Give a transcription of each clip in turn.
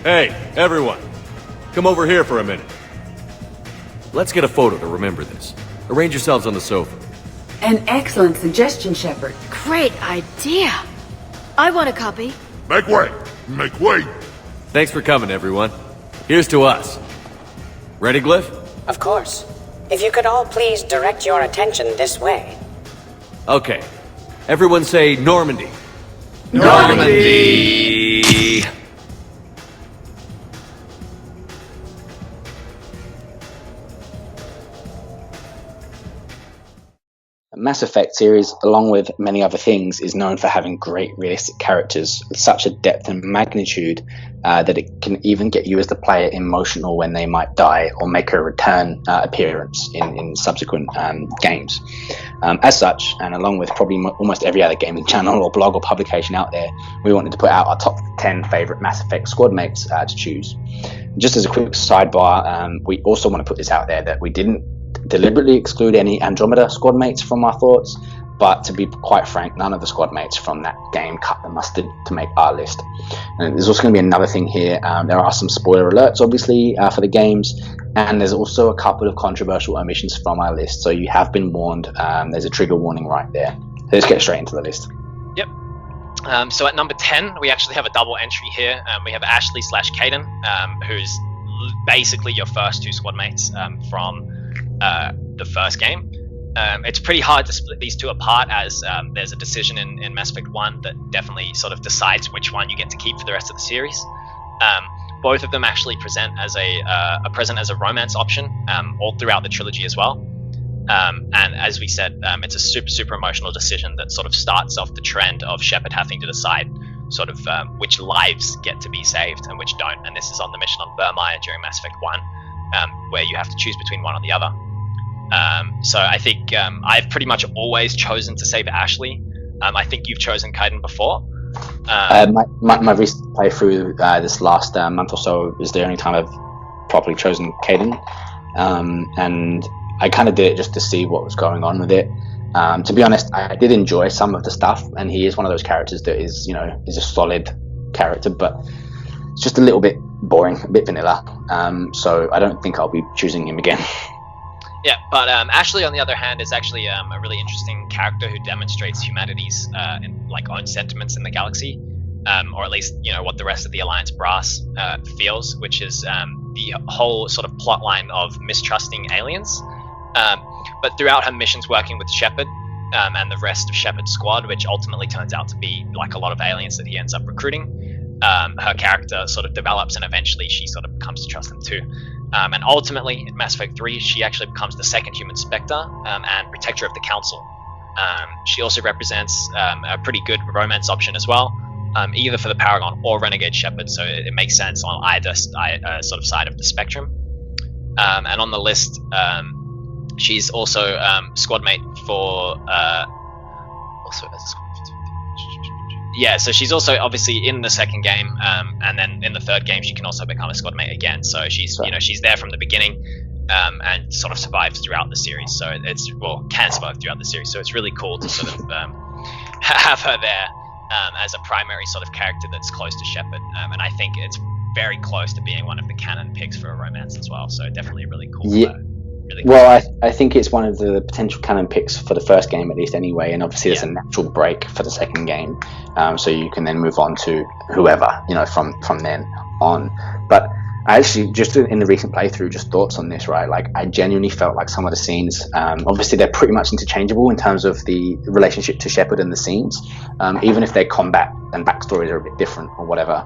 Hey, everyone. Come over here for a minute. Let's get a photo to remember this. Arrange yourselves on the sofa. An excellent suggestion, Shepard. Great idea. I want a copy. Make way! Make way! Thanks for coming, everyone. Here's to us. Ready, Glyph? Of course. If you could all please direct your attention this way. Okay. Everyone say Normandy. Normandy! The Mass Effect series, along with many other things, is known for having great realistic characters with such a depth and magnitude that it can even get you as the player emotional when they might die or make a return appearance in subsequent games. As such, and along with probably almost every other gaming channel or blog or publication out there, we wanted to put out our top 10 favourite Mass Effect Squadmates to choose. Just as a quick sidebar, we also want to put this out there that we didn't deliberately exclude any Andromeda Squadmates from our thoughts, but to be quite frank, none of the Squadmates from that game cut the mustard to make our list. And there's also going to be another thing here. There are some spoiler alerts, obviously, for the games, and there's also a couple of controversial omissions from our list, so you have been warned. There's a trigger warning right there. So let's get straight into the list. Yep. So at number 10, we actually have a double entry here. We have Ashley/Kaidan, who's basically your first two Squadmates from the first game. It's pretty hard to split these two apart, as there's a decision in Mass Effect 1 that definitely sort of decides which one you get to keep for the rest of the series. Both of them actually present as a romance option all throughout the trilogy as well. And as we said, it's a super emotional decision that sort of starts off the trend of Shepard having to decide sort of which lives get to be saved and which don't. And this is on the mission on Burmaya during Mass Effect 1, where you have to choose between one or the other. So I think I've pretty much always chosen to save Ashley. I think you've chosen Kaidan before. My recent playthrough this last month or so is the only time I've properly chosen Kaidan, and I kind of did it just to see what was going on with it. To be honest, I did enjoy some of the stuff, and he is one of those characters that is a solid character, but it's just a little bit boring, a bit vanilla. So I don't think I'll be choosing him again. Yeah, but Ashley, on the other hand, is actually a really interesting character who demonstrates humanity's own sentiments in the galaxy, or at least what the rest of the Alliance brass feels, which is the whole sort of plot line of mistrusting aliens. But throughout her missions working with Shepard and the rest of Shepard's squad, which ultimately turns out to be like a lot of aliens that he ends up recruiting, her character sort of develops, and eventually she sort of comes to trust him too. And ultimately, in Mass Effect 3, she actually becomes the second human Spectre and protector of the Council. She also represents a pretty good romance option as well, either for the Paragon or Renegade Shepard, so it makes sense on either sort of side of the spectrum. And on the list, she's also Squadmate for... Yeah, so she's also obviously in the second game, and then in the third game she can also become a Squadmate again. So she's she's there from the beginning, and sort of survives throughout the series. So can survive throughout the series. So it's really cool to sort of have her there as a primary sort of character that's close to Shepard. And I think it's very close to being one of the canon picks for a romance as well. So definitely really cool. Yeah. Well, I think it's one of the potential canon picks for the first game, at least anyway, and obviously there's a natural break for the second game, so you can then move on to whoever, from then on. But I actually, just in the recent playthrough, just thoughts on this, right? Like, I genuinely felt like some of the scenes, obviously they're pretty much interchangeable in terms of the relationship to Shepard and the scenes, even if their combat and backstories are a bit different or whatever.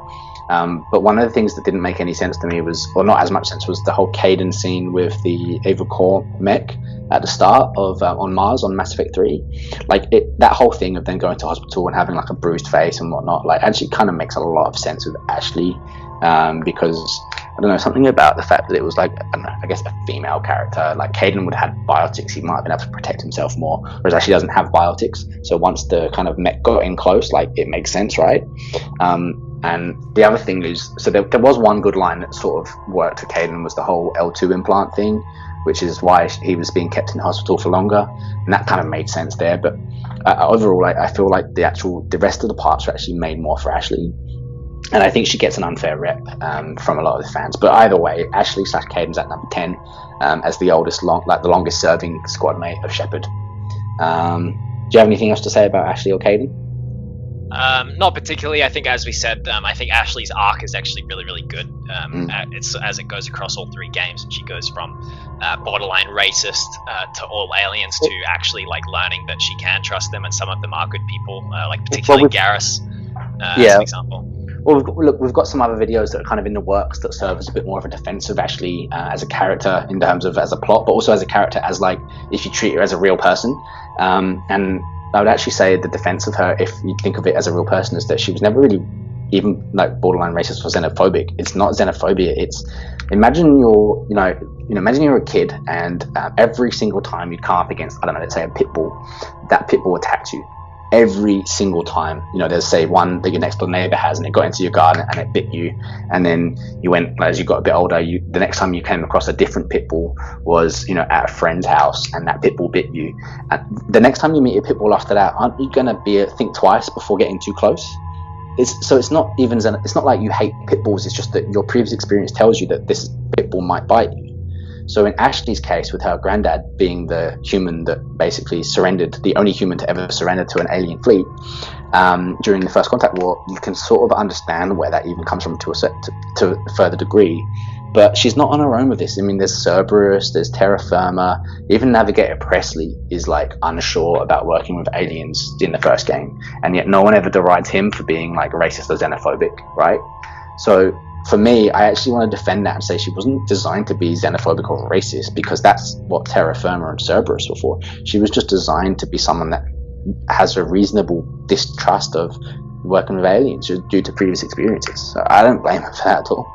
But one of the things that didn't make any sense to me was, or not as much sense, was the whole Kaidan scene with the Ava Core mech at the start of on Mars on Mass Effect 3. Like, that whole thing of then going to hospital and having like a bruised face and whatnot, like, actually kind of makes a lot of sense with Ashley, because I don't know, something about the fact that it was like, I don't know, I guess a female character. Like, Kaidan would have had biotics, he might have been able to protect himself more, whereas Ashley doesn't have biotics. So once the kind of mech got in close, like, it makes sense, right? And the other thing is, so there was one good line that sort of worked for Kaidan, was the whole L2 implant thing, which is why he was being kept in hospital for longer, and that kind of made sense there. But overall, I feel like the rest of the parts are actually made more for Ashley. And I think she gets an unfair rep from a lot of the fans. But either way, Ashley/Kaidan's at number 10 as the the longest serving squad mate of Shepard. Do you have anything else to say about Ashley or Kaidan? Not particularly. I think, as we said, I think Ashley's arc is actually really, really good. It's as it goes across all 3 games, and she goes from borderline racist to all aliens to actually like learning that she can trust them, and some of them are good people, like particularly Garrus, as an example. Well, we've got some other videos that are kind of in the works that serve as a bit more of a defense of Ashley as a character in terms of as a plot, but also as a character as like if you treat her as a real person. And I would actually say the defense of her, if you think of it as a real person, is that she was never really even like borderline racist or xenophobic. It's not xenophobia. It's imagine you're a kid and every single time you'd come up against, I don't know, let's say a pit bull, that pit bull attacked you. Every single time, there's say one that your next door neighbor has and it got into your garden and it bit you, and then you went, as you got a bit older, the next time you came across a different pit bull was at a friend's house and that pit bull bit you, and the next time you meet a pit bull after that, aren't you gonna think twice before getting too close? It's not like you hate pit bulls, it's just that your previous experience tells you that this pit bull might bite you. So in Ashley's case, with her granddad being the human that basically surrendered, the only human to ever surrender to an alien fleet during the First Contact War, you can sort of understand where that even comes from to a further degree. But she's not on her own with this. I mean, there's Cerberus, there's Terra Firma, even Navigator Presley is like unsure about working with aliens in the first game, and yet no one ever derides him for being like racist or xenophobic, right? So for me, I actually want to defend that and say she wasn't designed to be xenophobic or racist, because that's what Terra Firma and Cerberus were for. She was just designed to be someone that has a reasonable distrust of working with aliens due to previous experiences. So I don't blame her for that at all.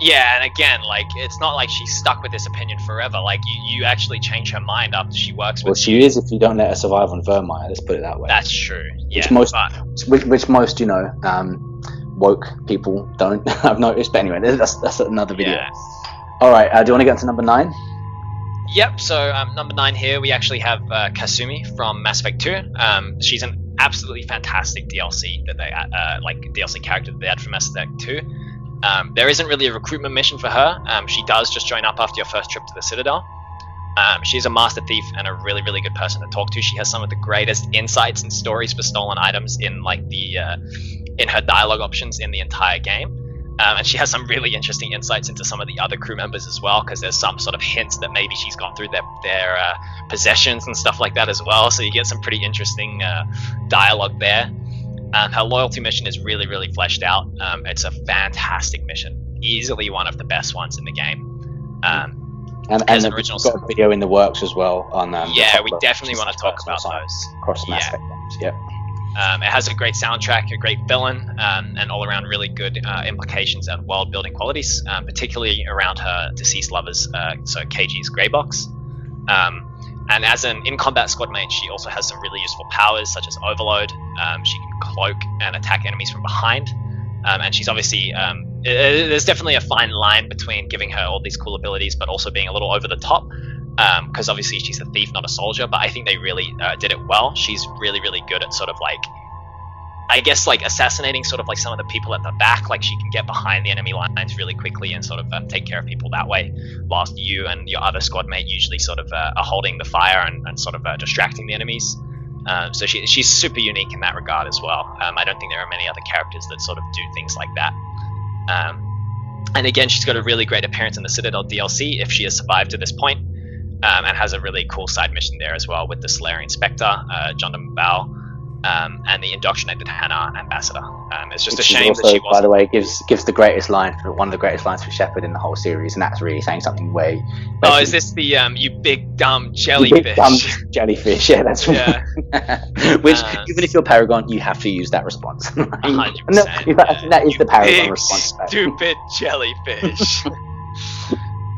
Yeah, and again, like, it's not like she's stuck with this opinion forever. Like, you actually change her mind after she works with. Well, she is if you don't let her survive on Vermeer. Let's put it that way. That's true. Yeah, which most woke people don't. I've noticed. But anyway, that's another video. Yeah. All right. Do you want to get into number 9? Yep. So number 9 here, we actually have Kasumi from Mass Effect 2. She's an absolutely fantastic DLC that they DLC character that they had for Mass Effect 2. There isn't really a recruitment mission for her. She does just join up after your first trip to the Citadel. She's a master thief and a really, really good person to talk to. She has some of the greatest insights and stories for stolen items in in her dialogue options in the entire game. And she has some really interesting insights into some of the other crew members as well, because there's some sort of hints that maybe she's gone through their possessions and stuff like that as well. So you get some pretty interesting dialogue there. Her loyalty mission is really, really fleshed out. It's a fantastic mission, easily one of the best ones in the game. And an original got a video in the works as well on. We definitely want to talk about those. Across Mass Effect games, yeah. It has a great soundtrack, a great villain, and all around really good implications and world building qualities, particularly around her deceased lovers, so KG's Grey Box. And as an in-combat squad mate, she also has some really useful powers, such as Overload. She can cloak and attack enemies from behind. And she's obviously... there's definitely a fine line between giving her all these cool abilities, but also being a little over the top. Because obviously she's a thief, not a soldier, but I think they really did it well. She's really, really good at sort of like... I guess like assassinating sort of like some of the people at the back. Like she can get behind the enemy lines really quickly and sort of take care of people that way, whilst you and your other squad mate usually sort of are holding the fire and sort of distracting the enemies. So she's super unique in that regard as well. I don't think there are many other characters that sort of do things like that. And again, she's got a really great appearance in the Citadel DLC if she has survived to this point, and has a really cool side mission there as well with the Solarian Spectre, John Bao, and the indoctrinated Hannah ambassador. It's just a shame that she wasn't. By the way, gives the greatest line for one of the greatest lines for Shepard in the whole series, and that's really saying something way. Oh, is this the you big dumb jellyfish? Big dumb jellyfish, yeah, that's right. Yeah. Which, even if you're Paragon, you have to use that response. 100%. No, that is the Paragon big response. Stupid jellyfish.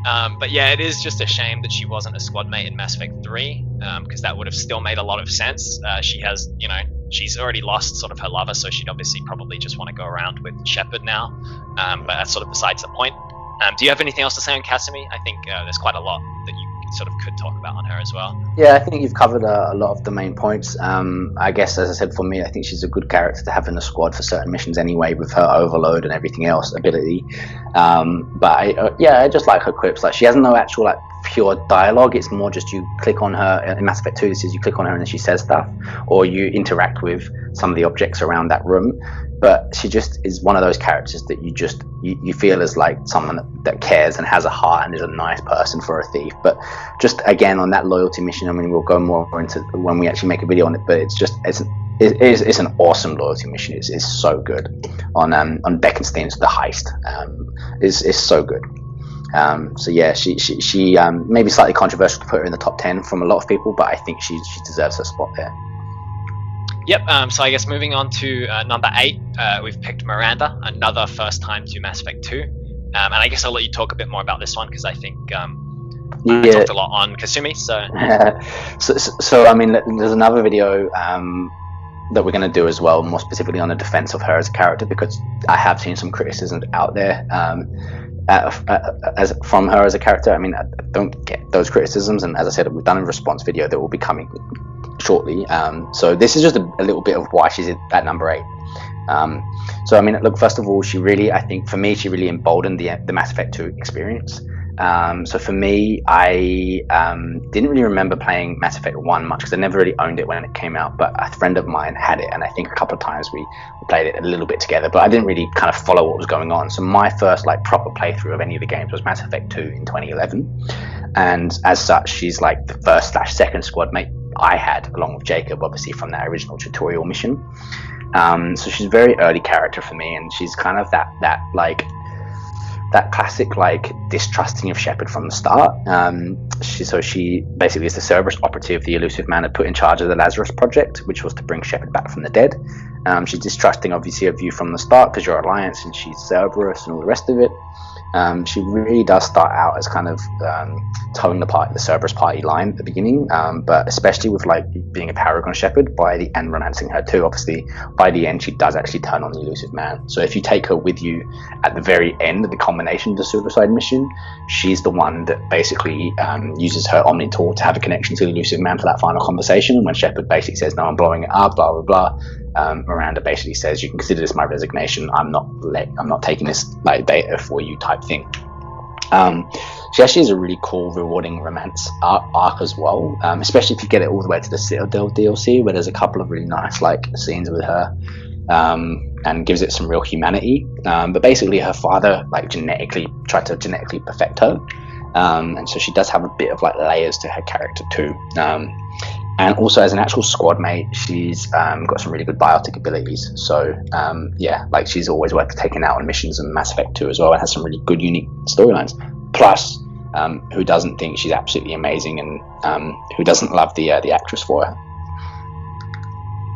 But yeah, it is just a shame that she wasn't a squad mate in Mass Effect 3, because that would have still made a lot of sense. She has, she's already lost sort of her lover, so she'd obviously probably just want to go around with Shepard now. But that's sort of besides the point. Do you have anything else to say on Kasumi? I think there's quite a lot that sort of could talk about on her as well. Yeah, I think you've covered a lot of the main points. I guess, as I said, for me, I think she's a good character to have in the squad for certain missions anyway, with her overload and everything else ability. But I just like her quips. Like, she has no actual like pure dialogue. It's more just you click on her in Mass Effect 2. This is you click on her and then she says stuff, or you interact with some of the objects around that room. But she just is one of those characters that you feel is like someone that cares and has a heart and is a nice person for a thief. But just again on that loyalty mission, I mean, we'll go more into when we actually make a video on it. But it's an awesome loyalty mission. It's so good on Beckenstein's The Heist. Is so good. So yeah, she maybe slightly controversial to put her in the top 10 from a lot of people, but I think she deserves her spot there. Yep, so I guess moving on to number 8, we've picked Miranda, another first time to Mass Effect 2. And I guess I'll let you talk a bit more about this one, because I think I talked a lot on Kasumi, so... so I mean, there's another video that we're going to do as well, more specifically on the defense of her as a character, because I have seen some criticisms out there from her as a character. I mean, I don't get those criticisms, and as I said, we've done a response video that will be coming shortly. So this is just a little bit of why she's at number 8. So I mean, look, first of all, I think for me, she really emboldened the Mass Effect 2 experience. So for me, I didn't really remember playing Mass Effect 1 much, because I never really owned it when it came out, but a friend of mine had it, and I think a couple of times we played it a little bit together, but I didn't really kind of follow what was going on. So my first like proper playthrough of any of the games was Mass Effect 2 in 2011, and as such, she's like the first/second squad mate I had, along with Jacob, obviously from that original tutorial mission. So she's a very early character for me, and she's kind of that classic like distrusting of Shepard from the start. She basically is the Cerberus operative the Elusive Man had put in charge of the Lazarus project, which was to bring Shepard back from the dead. She's distrusting obviously of you from the start, because you're Alliance and she's Cerberus and all the rest of it. She really does start out as kind of towing the Cerberus party line at the beginning, but especially with like being a paragon Shepard and romancing her too. Obviously, by the end, she does actually turn on the Elusive Man. So if you take her with you at the very end of the culmination of the suicide mission, she's the one that basically uses her Omni tool to have a connection to the Elusive Man for that final conversation. And when Shepard basically says, "No, I'm blowing it up," blah blah blah. Miranda basically says, "You can consider this my resignation. I'm not taking this like data for you," type thing. She actually has a really cool, rewarding romance arc as well, especially if you get it all the way to the Citadel DLC, where there's a couple of really nice like scenes with her, and gives it some real humanity. But basically, her father like tried to genetically perfect her, and so she does have a bit of like layers to her character too. And also, as an actual squad mate, she's got some really good biotic abilities. So, like she's always worth taking out on missions in Mass Effect 2 as well, and has some really good, unique storylines. Plus, who doesn't think she's absolutely amazing, and who doesn't love the actress for her?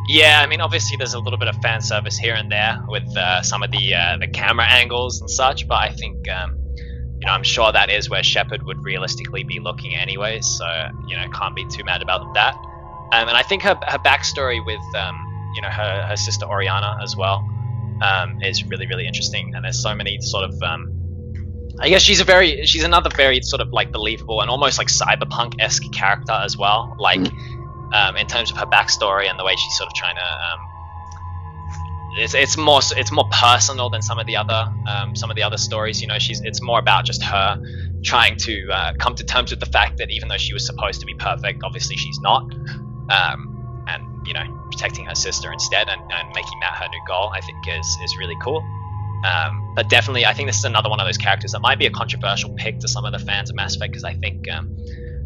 Yeah, I mean, obviously there's a little bit of fan service here and there with some of the camera angles and such, but I think I'm sure that is where Shepard would realistically be looking anyways, so can't be too mad about that. And I think her backstory with her sister Oriana as well is really, really interesting. And there's so many sort of I guess she's another very sort of like believable and almost like cyberpunk-esque character as well. Like in terms of her backstory and the way she's sort of trying to it's more personal than some of the other stories. It's more about just her trying to come to terms with the fact that even though she was supposed to be perfect, obviously she's not, and protecting her sister instead and making that her new goal, I think is really cool. But definitely, I think this is another one of those characters that might be a controversial pick to some of the fans of Mass Effect, because I think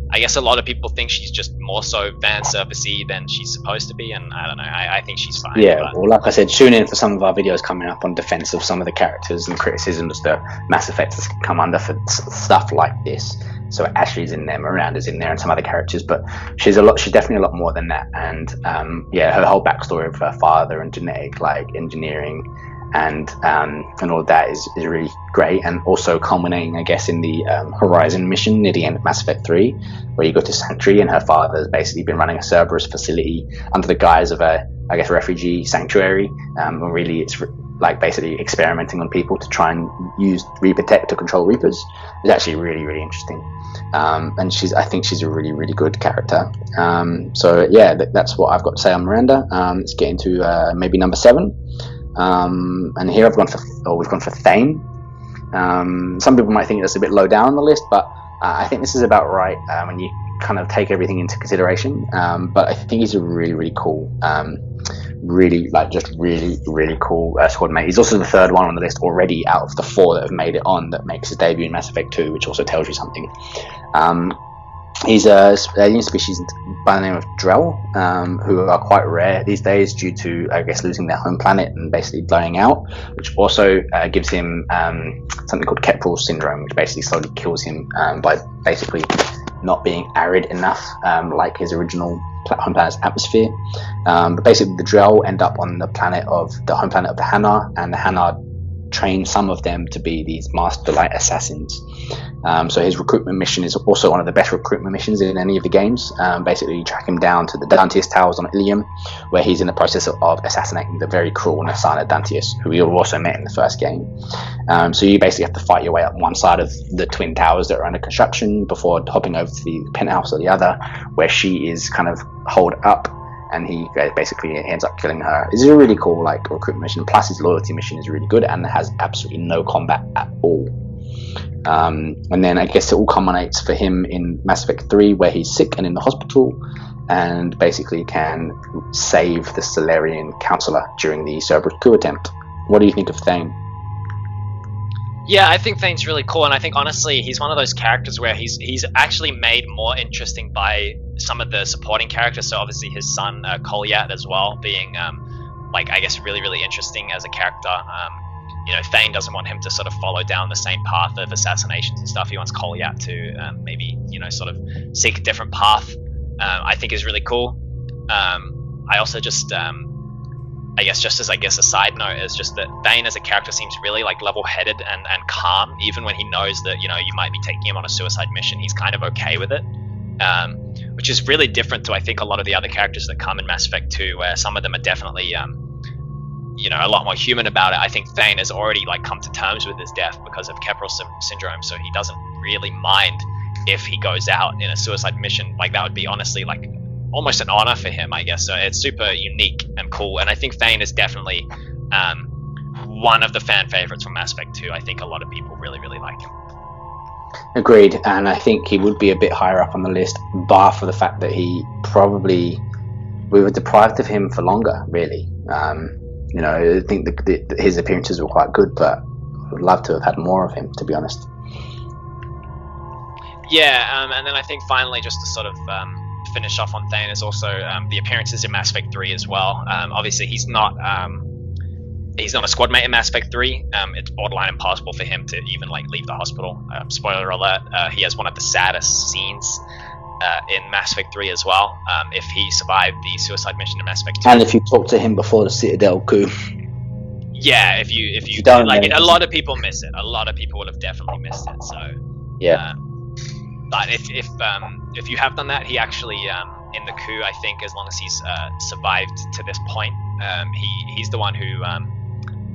I guess a lot of people think she's just more so fan servicey than she's supposed to be, and I don't know. I think she's fine. Yeah, well, like I said, tune in for some of our videos coming up on defense of some of the characters and criticisms that Mass Effect has come under for stuff like this. So Ashley's in there, Miranda's in there, and some other characters, but she's definitely a lot more than that. And her whole backstory of her father and genetic like engineering and all of that is really great, and also culminating, I guess, in the Horizon mission near the end of Mass Effect 3, where you go to Sanctuary and her father has basically been running a Cerberus facility under the guise of a, I guess, refugee sanctuary, and really it's like basically experimenting on people to try and use Reaper tech to control Reapers, is actually really, really interesting. And I think she's a really, really good character. So yeah, that's what I've got to say on Miranda. Let's get into maybe number 7. And here we've gone for Thane. Some people might think that's a bit low down on the list, but I think this is about right when you kind of take everything into consideration. But I think he's a really, really cool, really cool squad mate. He's also the 3rd one on the list already out of the 4 that have made it on that makes his debut in Mass Effect 2, which also tells you something. He's a alien species by the name of Drell, who are quite rare these days due to, I guess, losing their home planet and basically blowing out, which also gives him something called Keprel syndrome, which basically slowly kills him by basically not being arid enough, like his original home planet's atmosphere. But basically, the Drell end up on the home planet of the Hanar, and the Hanar train some of them to be these Master Light assassins. So his recruitment mission is also one of the best recruitment missions in any of the games. Basically, you track him down to the Dantius Towers on Ilium, where he's in the process of assassinating the very cruel Nasana Dantius, who we also met in the first game. So you basically have to fight your way up one side of the twin towers that are under construction before hopping over to the penthouse or the other, where she is kind of holed up, and he basically ends up killing her. It's a really cool recruitment mission. Plus his loyalty mission is really good and has absolutely no combat at all. And then I guess it all culminates for him in Mass Effect 3, where he's sick and in the hospital, and basically can save the Solarian Counselor during the Cerberus coup attempt. What do you think of Thane? Yeah, I think Thane's really cool, and I think honestly he's one of those characters where he's actually made more interesting by some of the supporting characters. So obviously his son Kolyat as well being I guess really, really interesting as a character. Thane doesn't want him to sort of follow down the same path of assassinations and stuff. He wants Kolyat to maybe sort of seek a different path. I think is really cool. I also just I guess just as a side note is just that Thane as a character seems really level-headed and calm, even when he knows that you might be taking him on a suicide mission. He's kind of okay with it, which is really different to I think a lot of the other characters that come in Mass Effect 2, where some of them are definitely a lot more human about it. I think Thane has already come to terms with his death because of Keprel syndrome, so he doesn't really mind if he goes out in a suicide mission. That would be honestly almost an honor for him, I guess. So it's super unique and cool, and I think Thane is definitely one of the fan favorites from Mass Effect 2. I think a lot of people really, really like him. Agreed, and I think he would be a bit higher up on the list, bar for the fact that we were deprived of him for longer, really. I think his appearances were quite good, but I would love to have had more of him, to be honest. Yeah, and then I think finally, just to sort of finish off on Thane, is also the appearances in Mass Effect 3 as well. Obviously, he's not a squad mate in Mass Effect 3. It's borderline impossible for him to even leave the hospital. Spoiler alert: he has one of the saddest scenes in Mass Effect 3 as well. If he survived the suicide mission in Mass Effect 2, and if you talk to him before the Citadel coup. Yeah, if you don't a lot of people miss it. A lot of people would have definitely missed it. So yeah. But if you have done that, he actually in the coup, I think, as long as he's survived to this point, he's the one who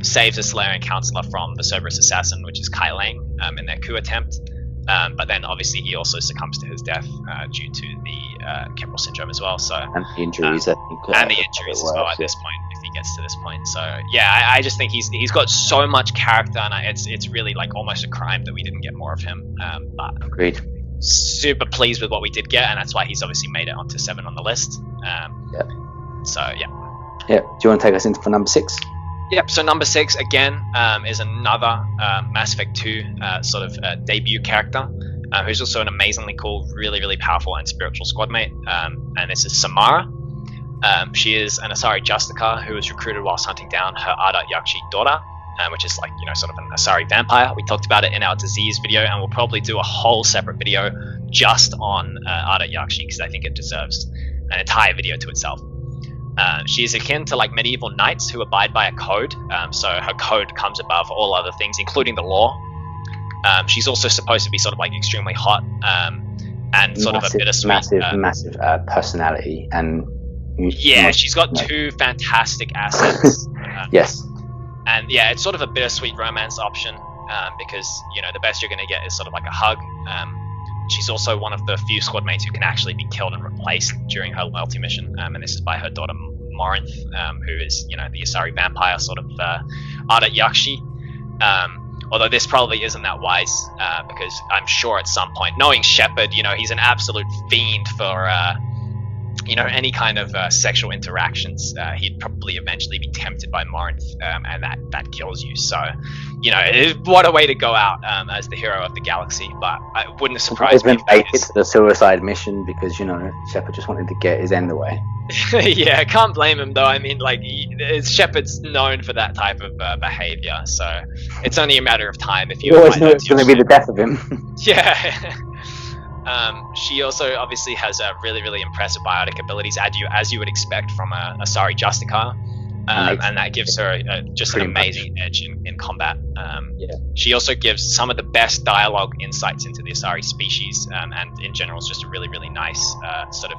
saves the Solarian Counselor from the Cerberus assassin, which is Kaidan, in their coup attempt. But then obviously he also succumbs to his death due to the Keprel syndrome as well. So and the injuries, I think. And the injuries as well at this point, if he gets to this point. So yeah, I just think he's got so much character, and it's really almost a crime that we didn't get more of him. But agreed. Super pleased with what we did get, and that's why he's obviously made it onto 7 on the list. So yeah. Do you want to take us into for number 6? Yep. So number 6 again is another Mass Effect 2 sort of debut character, who's also an amazingly cool, really, really powerful and spiritual squad mate. And this is Samara. She is an Asari Justicar who was recruited whilst hunting down her Ardat Yakshi daughter, which is sort of an Asari vampire. We talked about it in our disease video, and we'll probably do a whole separate video just on Ardat Yakshi, because I think it deserves an entire video to itself. She is akin to medieval knights who abide by a code, so her code comes above all other things, including the law. She's also supposed to be sort of extremely hot, and sort of a bittersweet, massive personality, and she's got 2 fantastic assets. Yes. And yeah, it's sort of a bittersweet romance option because the best you're going to get is sort of like a hug. She's also one of the few squad mates who can actually be killed and replaced during her loyalty mission, and this is by her daughter Morinth, who is the Asari vampire sort of Ada Yakshi. Although this probably isn't that wise because I'm sure at some point, knowing Shepard, he's an absolute fiend for any kind of sexual interactions. He'd probably eventually be tempted by Morinth, and that kills you. So, what a way to go out as the hero of the galaxy. But it wouldn't surprise me. It's been baited to the suicide mission because Shepard just wanted to get his end away. Yeah, I can't blame him though. I mean, Shepard's known for that type of behavior, so it's only a matter of time if you always know it's going to be the death of him. Yeah. She also obviously has really, really impressive biotic abilities, as you would expect from a Asari Justicar, and that gives her just an amazing edge in combat. She also gives some of the best dialogue insights into the Asari species, and in general is just a really, really nice sort of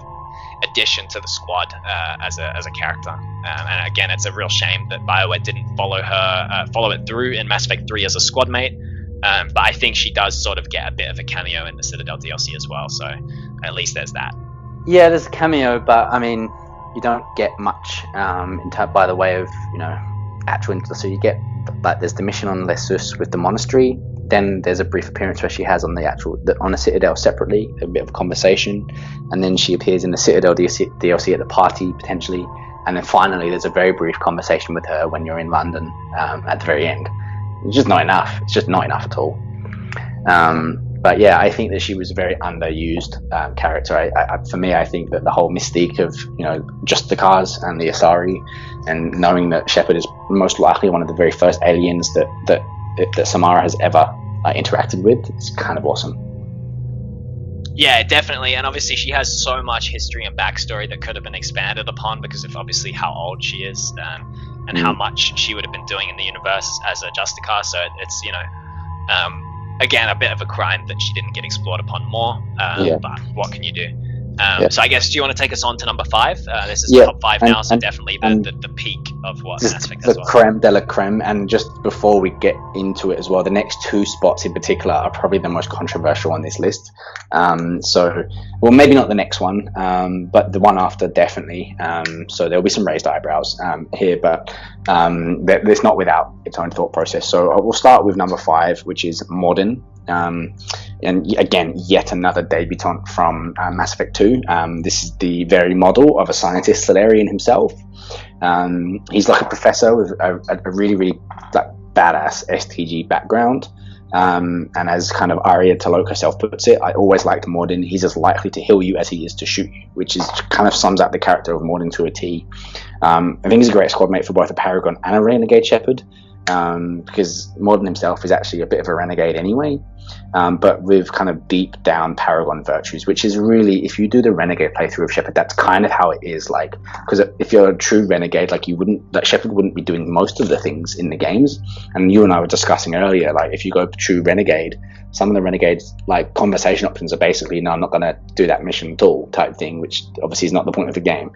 addition to the squad as a character. And again, it's a real shame that BioWare didn't follow it through in Mass Effect 3 as a squad mate. But I think she does sort of get a bit of a cameo in the Citadel DLC as well, so at least there's that. Yeah, there's a cameo, but I mean, you don't get much by the way of actual. So you get there's the mission on Lessus with the monastery. Then there's a brief appearance where she has on the Citadel separately, a bit of a conversation, and then she appears in the Citadel DLC at the party potentially, and then finally there's a very brief conversation with her when you're in London at the very end. It's just not enough. It's just not enough at all. But yeah, I think that she was a very underused character. For me, I think that the whole mystique of just the cars and the Asari, and knowing that Shepard is most likely one of the very first aliens that Samara has ever interacted with, is kind of awesome. Yeah, definitely, and obviously she has so much history and backstory that could have been expanded upon because of obviously how old she is. And how much she would have been doing in the universe as a Justicar, so it's again a bit of a crime that she didn't get explored upon more. But what can you do? So I guess, do you want to take us on to number 5? This is top 5 now, so definitely the peak of what Mass Effect is. The creme de la creme, and just before we get into it as well, the next 2 spots in particular are probably the most controversial on this list. Well, maybe not the next one, but the one after definitely. So there'll be some raised eyebrows here, but it's not without its own thought process. So we'll start with number 5, which is Mordin. And again, yet another debutant from Mass Effect 2. This is the very model of a scientist Salarian himself. He's like a professor with a really, really badass STG background. And as kind of Aria Taloka herself puts it, I always liked Mordin. He's as likely to heal you as he is to shoot you, which is kind of sums up the character of Mordin to a T. I think he's a great squad mate for both a Paragon and a Renegade Shepard. Because Mordin himself is actually a bit of a renegade anyway, but with kind of deep down Paragon virtues, which is really, if you do the renegade playthrough of Shepard, that's kind of how it is. Because if you're a true renegade, Shepard wouldn't be doing most of the things in the games. And you and I were discussing earlier, if you go true renegade, some of the renegades conversation options are basically, no, I'm not going to do that mission at all type thing, which obviously is not the point of the game.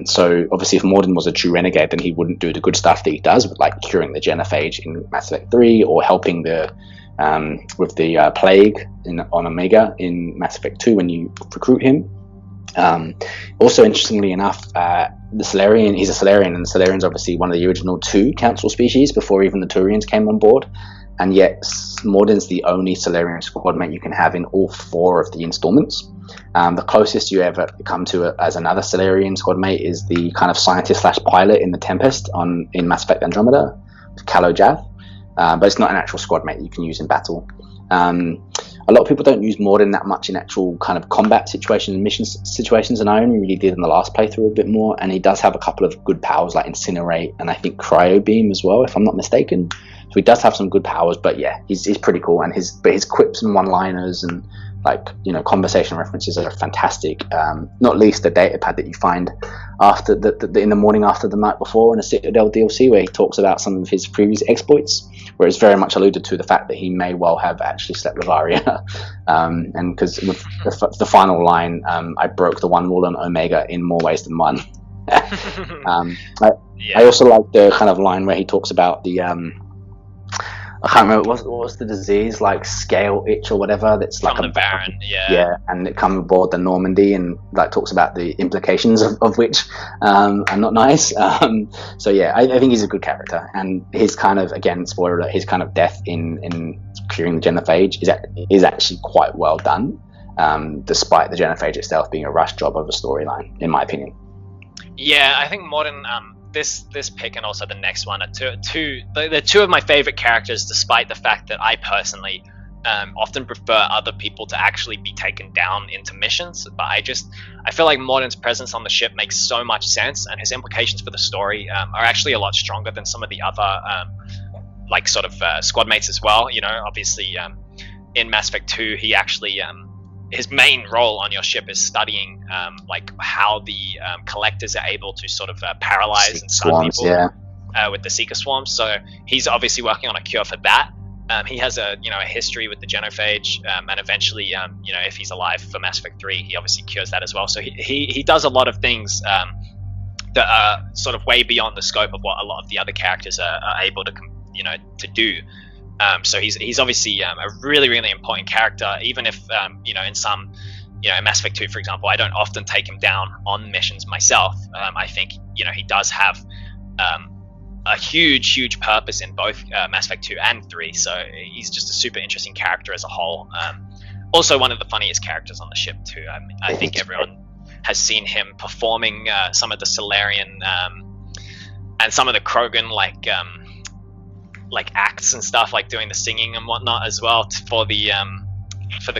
So obviously if Mordin was a true renegade, then he wouldn't do the good stuff that he does, like curing the genophage in Mass Effect 3, or helping with the plague on Omega in Mass Effect 2 when you recruit him. Also, interestingly enough, he's a Salarian, and Salarian's obviously one of the original 2 council species before even the Turians came on board. And yet Mordin's the only Salarian squad mate you can have in all 4 of the installments. The closest you ever come to as another Salarian squad mate is the kind of scientist/pilot in the Tempest in Mass Effect Andromeda, Calo Jav. But it's not an actual squad mate you can use in battle. A lot of people don't use Mordin that much in actual kind of combat situations and mission situations, and I only really did in the last playthrough a bit more. And he does have a couple of good powers like Incinerate and I think Cryo Beam as well, if I'm not mistaken. So he does have some good powers, but yeah, he's pretty cool, and his quips and one-liners and conversation references are fantastic. Not least the datapad that you find after in the morning after the night before in a Citadel DLC, where he talks about some of his previous exploits, where it's very much alluded to the fact that he may well have actually slept with Aria. And because with the final line, I broke the one rule on Omega in more ways than one. I also like the kind of line where he talks about the I can't remember what was the disease, like scale itch or whatever. That's From like the Baron, yeah, and it come aboard the Normandy and like talks about the implications of which are not nice. So yeah, I think he's a good character, and his kind of, again, spoiler alert, his kind of death in curing the genophage is actually quite well done, despite the genophage itself being a rush job of a storyline, in my opinion. Yeah, I think Mordin, this pick and also the next one are they're two of my favorite characters, despite the fact that I personally often prefer other people to actually be taken down into missions. But I feel like Mordin's presence on the ship makes so much sense, and his implications for the story are actually a lot stronger than some of the other like sort of squad mates as well. You know, obviously in Mass Effect 2, he actually his main role on your ship is studying like how the collectors are able to sort of paralyze and stun people with the Seeker swarms. So he's obviously working on a cure for that. He has a history with the genophage, and eventually if he's alive for Mass Effect 3, he obviously cures that as well. So he does a lot of things that are sort of way beyond the scope of what a lot of the other characters are able to do. So he's obviously a really, really important character, even if in some in Mass Effect 2, for example, I don't often take him down on missions myself. I think he does have a huge purpose in both Mass Effect 2 and 3, so he's just a super interesting character as a whole. Also one of the funniest characters on the ship too. I think everyone has seen him performing some of the Solarian and some of the Krogan like acts and stuff, like doing the singing and whatnot as well for the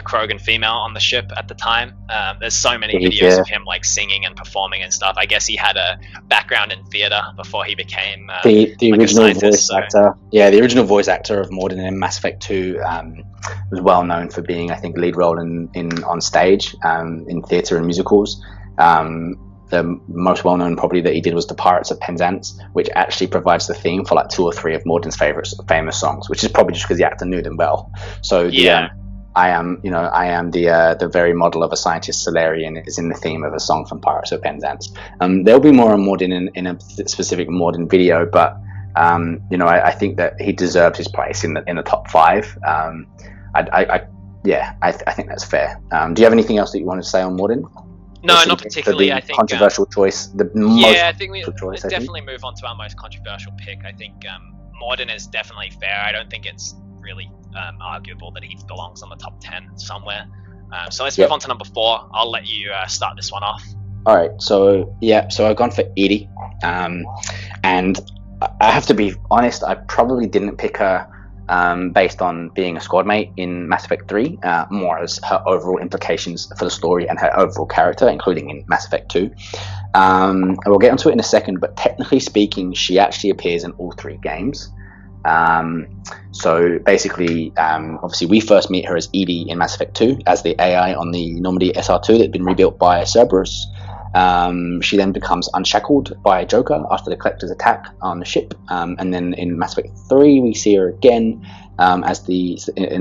Krogan female on the ship at the time. There's so many videos of him like singing and performing and stuff. I guess he had a background in theater before he became the like original voice actor. Yeah, the original voice actor of Mordin in Mass Effect 2 was well known for being, I think, lead role in on stage in theater and musicals. The most well-known probably that he did was The Pirates of Penzance, which actually provides the theme for like 2 or 3 of Mordin's famous songs, which is probably just because the actor knew them well. So I am the very model of a scientist Solarian is in the theme of a song from Pirates of Penzance. There'll be more on Mordin in a specific Mordin video, but I think that he deserves his place in the top 5. I think that's fair. Do you have anything else that you want to say on Mordin? No, not particularly. I think controversial choice. I think we definitely move on to our most controversial pick. I think Mordin is definitely fair. I don't think it's really arguable that he belongs on the top 10 somewhere. So let's move on to number 4. I'll let you start this one off. All right. So I've gone for Edie, and I have to be honest. I probably didn't pick her based on being a squad mate in Mass Effect 3, more as her overall implications for the story and her overall character, including in Mass Effect 2. We'll get onto it in a second, but technically speaking, she actually appears in all 3 games. So basically, obviously we first meet her as Edie in Mass Effect 2 as the AI on the Normandy SR2 that had been rebuilt by Cerberus. She then becomes unshackled by Joker after the Collector's attack on the ship, and then in Mass Effect 3 we see her again in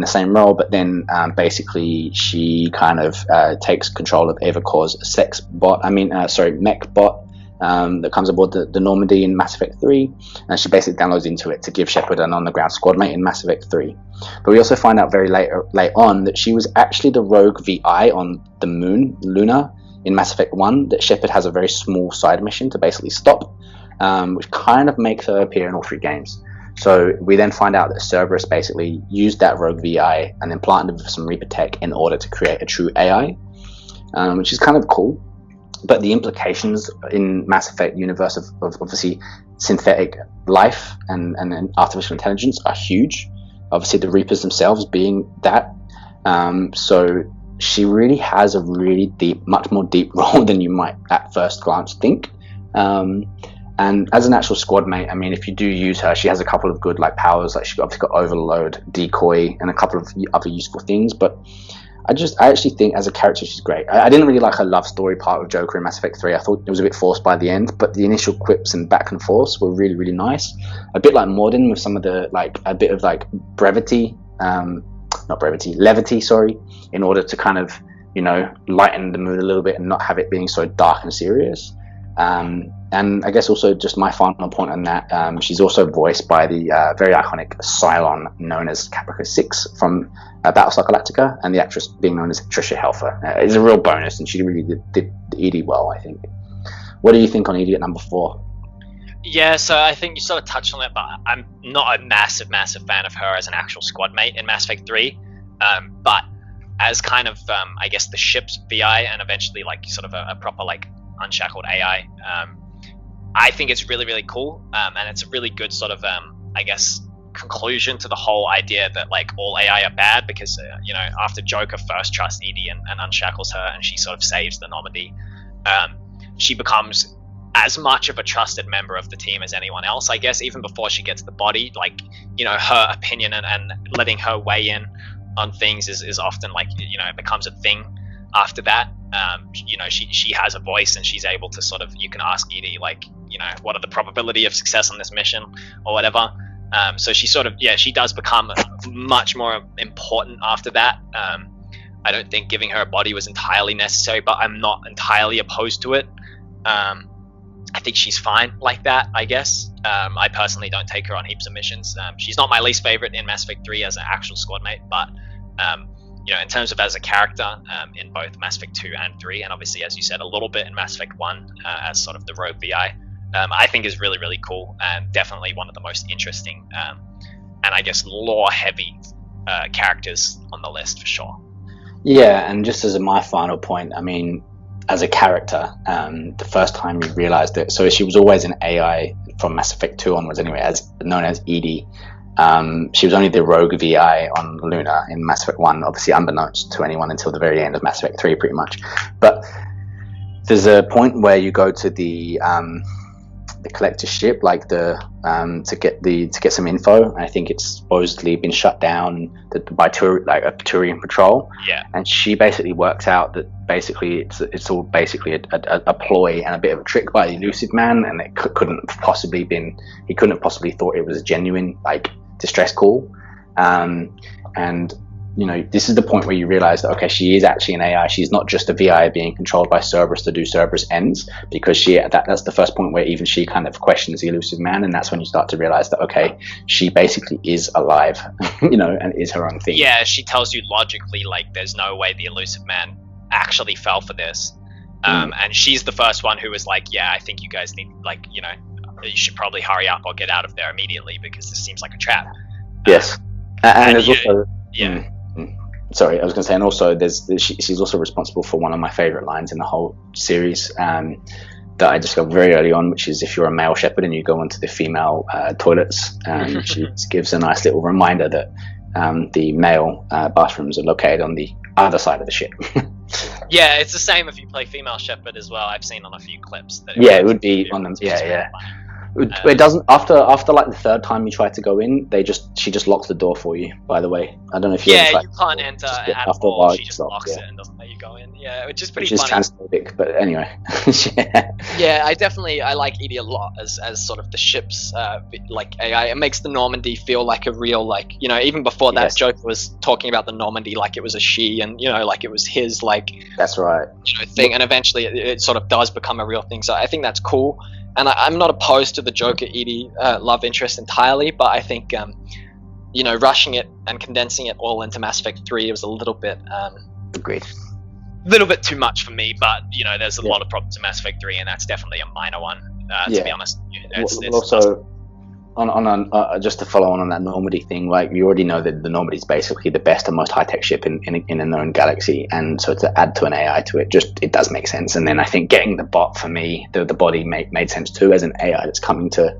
the same role, but then basically she kind of takes control of Avacor's mech bot that comes aboard the Normandy in Mass Effect 3, and she basically downloads into it to give Shepard an on-the-ground squad mate in Mass Effect 3. But we also find out very late on that she was actually the rogue VI on the moon, Luna, in Mass Effect 1, that Shepard has a very small side mission to basically stop, which kind of makes her appear in all 3 games. So we then find out that Cerberus basically used that rogue VI and then planted with some Reaper tech in order to create a true AI, which is kind of cool. But the implications in Mass Effect universe of obviously synthetic life and artificial intelligence are huge. Obviously the Reapers themselves being that. So she really has a really much more deep role than you might at first glance think. And as an actual squad mate, I mean, if you do use her, she has a couple of good powers. Like she's obviously got overload, decoy, and a couple of other useful things. But I actually think as a character she's great. I didn't really like her love story part with Joker in Mass Effect 3. I thought it was a bit forced by the end, but the initial quips and back and forths were really, really nice. A bit like Mordin with some of the a bit of levity, in order to kind of lighten the mood a little bit and not have it being so dark and serious. And I guess also just my final point on that, she's also voiced by the very iconic Cylon known as Caprica 6 from Battlestar Galactica, and the actress being known as Tricia Helfer. It's a real bonus, and she really did Edie well, I think. What do you think on Edie at number 4? Yeah, so I think you sort of touched on it, but I'm not a massive fan of her as an actual squad mate in Mass Effect 3. But as kind of, I guess, the ship's VI and eventually like sort of a proper like unshackled AI, I think it's really, really cool. And it's a really good sort of, I guess, conclusion to the whole idea that like all AI are bad, because, after Joker first trusts Edie and unshackles her and she sort of saves the Normandy, she becomes as much of a trusted member of the team as anyone else, I guess, even before she gets the body. Like, her opinion and letting her weigh in on things is often like, it becomes a thing after that. She has a voice, and she's able to sort of, you can ask Edie, like, what are the probability of success on this mission or whatever. So she sort of, she does become much more important after that. I don't think giving her a body was entirely necessary, but I'm not entirely opposed to it. I think she's fine like that, I guess. I personally don't take her on heaps of missions. She's not my least favorite in Mass Effect 3 as an actual squad mate, but in terms of as a character, in both Mass Effect 2 and 3, and obviously, as you said, a little bit in Mass Effect 1 as sort of the rogue VI, I think is really, really cool, and definitely one of the most interesting and I guess lore-heavy characters on the list for sure. Yeah, and just as my final point, I mean, as a character, the first time you realized it, so she was always an AI from Mass Effect 2 onwards anyway, as known as Edie. She was only the rogue VI on Luna in Mass Effect 1, obviously unbeknownst to anyone until the very end of Mass Effect 3 pretty much. But there's a point where you go to the collector ship, like to get some info. I think it's supposedly been shut down by a Turian patrol. Yeah. And she basically works out that basically it's all basically a ploy and a bit of a trick by the Elusive Man, and it couldn't have possibly thought it was a genuine like distress call. And this is the point where you realize that, okay, she is actually an AI. She's not just a VI being controlled by Cerberus to do Cerberus ends, because that's the first point where even she kind of questions the Elusive Man, and that's when you start to realize that, okay, she basically is alive, and is her own thing. Yeah, she tells you logically, like, there's no way the Elusive Man actually fell for this. And she's the first one who was like, yeah, I think you guys need, like, you should probably hurry up or get out of there immediately, because this seems like a trap. Yes. And there's also... Yeah. Sorry, I was going to say, and also she's also responsible for one of my favorite lines in the whole series that I discovered very early on, which is, if you're a male shepherd and you go into the female toilets, she gives a nice little reminder that the male bathrooms are located on the other side of the ship. Yeah, it's the same if you play female shepherd as well. I've seen on a few clips that it would be on them. Yeah. It doesn't. After like the third time you try to go in, she just locks the door for you. By the way, I don't know if you. Yeah, you can't enter at all. She just locks it and doesn't let you go in. Yeah, which is pretty funny. Transphobic, but anyway. Yeah, I like Edie a lot as sort of the ship's like AI. It makes the Normandy feel like a real, like, even before that, Joker was talking about the Normandy like it was a she, and like it was his, like, that's right, thing. And eventually it sort of does become a real thing. So I think that's cool. And I'm not opposed to the Joker Edie love interest entirely, but I think rushing it and condensing it all into Mass Effect 3 was a little bit agreed. Little bit too much for me, but there's a lot of problems in Mass Effect 3, and that's definitely a minor one. To be honest, also on just to follow on that Normandy thing, like, you already know that the Normandy is basically the best and most high-tech ship in a known galaxy, and so to add to an AI to it, it does make sense. And then I think getting the bot, for me, the body made sense too, as an AI that's coming to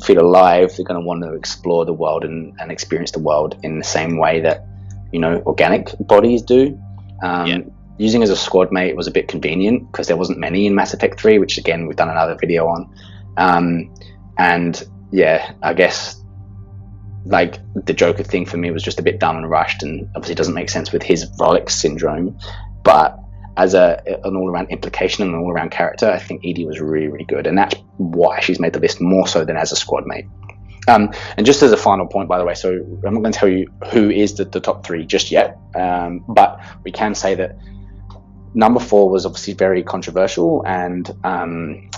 feel alive. They're going to want to explore the world and experience the world in the same way that organic bodies do. Using as a squad mate was a bit convenient because there wasn't many in Mass Effect 3, which again we've done another video on. And yeah, I guess like the Joker thing for me was just a bit dumb and rushed, and obviously doesn't make sense with his Volix syndrome. But as an all-around implication and an all-around character, I think Edie was really, really good, and that's why she's made the list more so than as a squad mate. And just as a final point, by the way, so I'm not going to tell you who is the top 3 just yet, but we can say that number 4 was obviously very controversial, and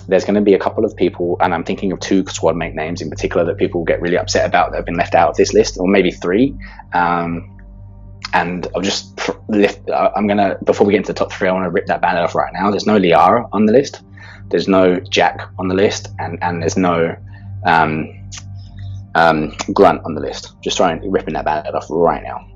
there's going to be a couple of people, and I'm thinking of 2 squad mate names in particular that people get really upset about that have been left out of this list, or maybe 3. And I'll just before we get into the top 3, I want to rip that bandit off right now. There's no Liara on the list, there's no Jack on the list, and there's no Grunt on the list. Just ripping that bandit off right now.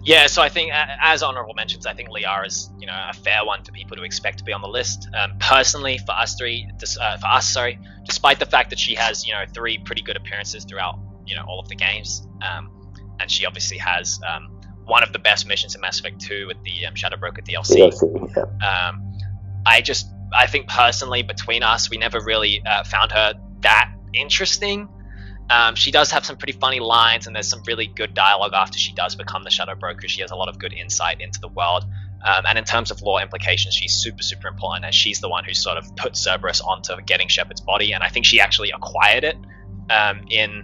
Yeah, so I think, as honorable mentions, I think Liara's, a fair one for people to expect to be on the list. Personally, for us, despite the fact that she has, 3 pretty good appearances throughout, all of the games, and she obviously has one of the best missions in Mass Effect 2 with the Shadow Broker DLC. I think personally, between us, we never really found her that interesting. She does have some pretty funny lines, and there's some really good dialogue after she does become the Shadow Broker. She has a lot of good insight into the world. And in terms of lore implications, she's super, super important, as she's the one who sort of put Cerberus onto getting Shepard's body, and I think she actually acquired it in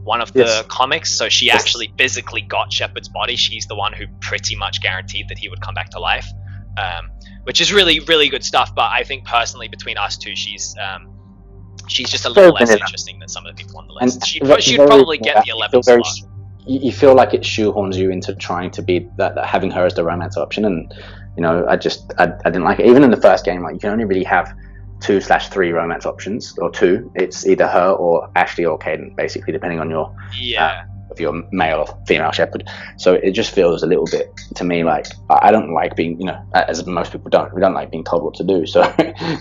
one of the comics. So she actually physically got Shepard's body. She's the one who pretty much guaranteed that he would come back to life, which is really, really good stuff. But I think personally, between us two, she's just a little less interesting than some of the people on the list. She'd probably get the 11th slot. You feel like it shoehorns you into trying to be that having her as the romance option, and I didn't like it. Even in the first game, like, you can only really have 2/3 romance options, or 2. It's either her or Ashley or Kaidan, basically, depending on your if you're male or female Shepard. So it just feels a little bit to me like I don't like being, as most people don't. We don't like being told what to do. So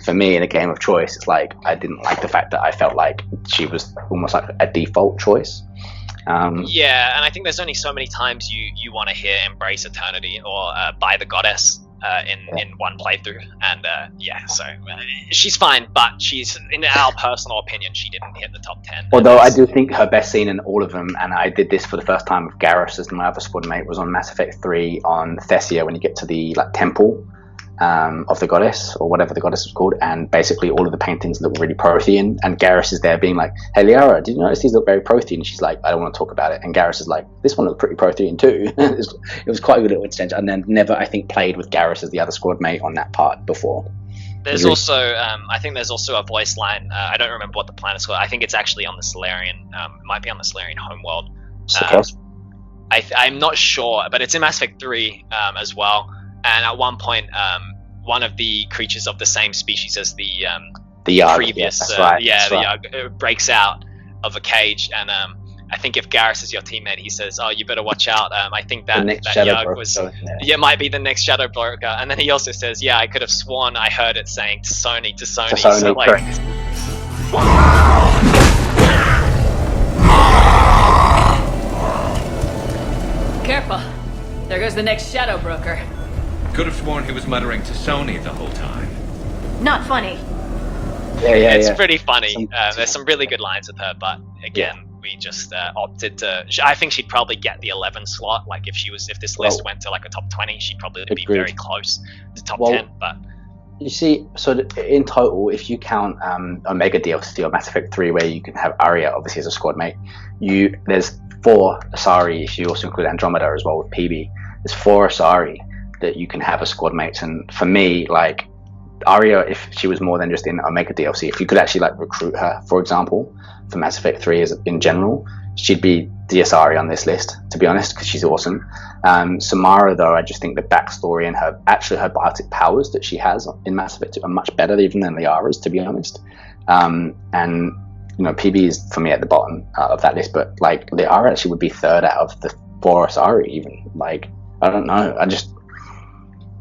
for me, in a game of choice, it's like I didn't like the fact that I felt like she was almost like a default choice. Yeah, and I think there's only so many times you want to hear "Embrace Eternity" or "By the Goddess" in one playthrough, and so she's fine, but she's, in our personal opinion, she didn't hit the top 10. Although I do think her best scene in all of them, and I did this for the first time with Garrus as my other squad mate, was on Mass Effect 3 on Thessia, when you get to the temple of the goddess, or whatever the goddess was called, and basically all of the paintings look really Prothean, and Garrus is there being like, "Hey Liara, did you notice these look very Prothean?" And she's like, "I don't want to talk about it." And Garrus is like, "This one looks pretty Prothean too." It was quite a good little exchange, and then never, I think, played with Garrus as the other squad mate on that part before. There's also, I think there's also a voice line. I don't remember what the planet is called. I think it's actually on the Solarian. It might be on the Solarian homeworld. I'm not sure, but it's in Mass Effect 3 as well. And at one point, one of the creatures of the same species as the Yarg, previous, the Yarg, breaks out of a cage, and I think if Garrus is your teammate, he says, "Oh, you better watch out. I think that Yarg was, might be the next Shadow Broker." And then he also says, "Yeah, I could have sworn I heard it saying to Sony." So like, Careful. There goes the next Shadow Broker. Could have sworn he was muttering to Sony the whole time. Not funny. It's pretty funny. There's some really good lines with her, but again, we just opted to. I think she'd probably get the 11 slot. Like if this list went to like a top 20, she'd probably be very close to top 10. But you see, so in total, if you count Omega DLC or Mass Effect 3, where you can have Aria obviously as a squad mate, there's 4 Asari. If you also include Andromeda as well with PB, there's 4 Asari that you can have as squad mates. And for me, like, Aria, if she was more than just in Omega DLC, if you could actually like recruit her, for example, for Mass Effect 3 in general, she'd be the Asari on this list, to be honest, because she's awesome. Samara, though, I just think the backstory and her biotic powers that she has in Mass Effect 2 are much better even than Liara's, to be honest. And PB is for me at the bottom of that list, but like Liara actually would be 3rd out of the 4 Asari even. Like, I don't know,